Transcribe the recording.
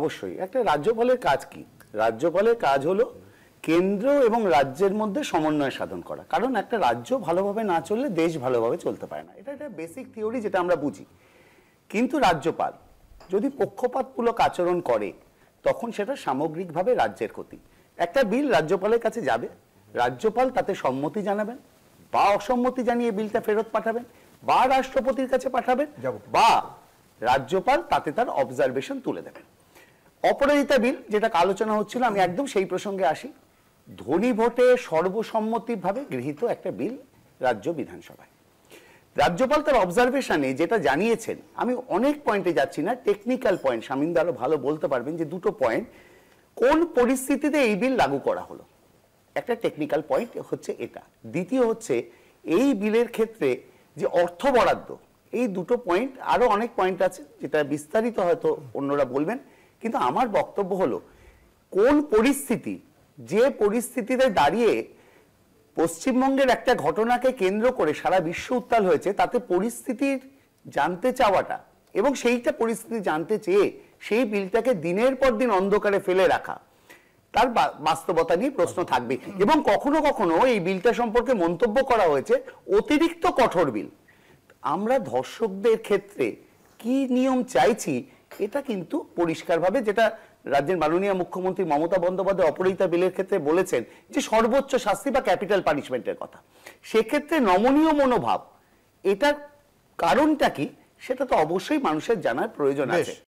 অবশ্যই একটা রাজ্যপালের কাজ কি? রাজ্যপালের কাজ হলো কেন্দ্র এবং রাজ্যের মধ্যে সমন্বয় সাধন করা। কারণ একটা রাজ্য ভালোভাবে না চললে দেশ ভালোভাবে চলতে পারে না, এটা একটা বেসিক থিওরি যেটা আমরা বুঝি। কিন্তু রাজ্যপাল যদি পক্ষপাতমূলক আচরণ করে তখন সেটা সামগ্রিকভাবে রাজ্যের ক্ষতি। একটা বিল রাজ্যপালের কাছে যাবে, রাজ্যপাল তাতে সম্মতি জানাবেন বা অসম্মতি জানিয়ে বিলটা ফেরত পাঠাবেন বা রাষ্ট্রপতির কাছে পাঠাবেন বা রাজ্যপাল তাতে তার অবজারভেশন তুলে দেবেন। অপরাজিতা বিল যেটা আলোচনা হচ্ছিল, আমি একদম সেই প্রসঙ্গে আসি। ধ্বনি ভোটে সর্বসম্মতিভাবে গৃহীত একটা বিল রাজ্য বিধানসভায়। রাজ্যপাল তার অবজারভেশনে যেটা জানিয়েছেন, আমি অনেক পয়েন্টে যাচ্ছি না, টেকনিক্যাল পয়েন্ট শামীমদা আরো ভালো বলতে পারবেন, যে দুটো পয়েন্ট কোন পরিস্থিতিতে এই বিল লাগু করা হলো, একটা টেকনিক্যাল পয়েন্ট হচ্ছে এটা। দ্বিতীয় হচ্ছে এই বিলের ক্ষেত্রে যে অর্থ বরাদ্দ, এই দুটো পয়েন্ট, আরো অনেক পয়েন্ট আছে যেটা বিস্তারিত হয়তো অন্যরা বলবেন, কিন্তু আমার বক্তব্য হলো কোন পরিস্থিতি, যে পরিস্থিতিতে দাঁড়িয়ে পশ্চিমবঙ্গের একটা ঘটনাকে কেন্দ্র করে সারা বিশ্ব উত্তাল হয়েছে, তাতে পরিস্থিতির জানতে চাওয়াটা এবং সেইটা পরিস্থিতি জানতে চেয়ে সেই বিলটাকে দিনের পর দিন অন্ধকারে ফেলে রাখা, তার বাস্তবতা নিয়ে প্রশ্ন থাকবে। এবং কখনো কখনো এই বিলটা সম্পর্কে মন্তব্য করা হয়েছে অতিরিক্ত কঠোর বিল। আমরা ধর্ষকদের ক্ষেত্রে কি নিয়ম চাইছি এটা কিন্তু পরিষ্কারভাবে, যেটা রাজ্যের মাননীয় মুখ্যমন্ত্রী মমতা বন্দ্যোপাধ্যায় অপরাজিতা বিলের ক্ষেত্রে বলেছেন যে সর্বোচ্চ শাস্তি বা ক্যাপিটাল পানিশমেন্টের কথা, সেক্ষেত্রে নমনীয় মনোভাব, এটার কারণটা কি সেটা তো অবশ্যই মানুষের জানার প্রয়োজন আছে।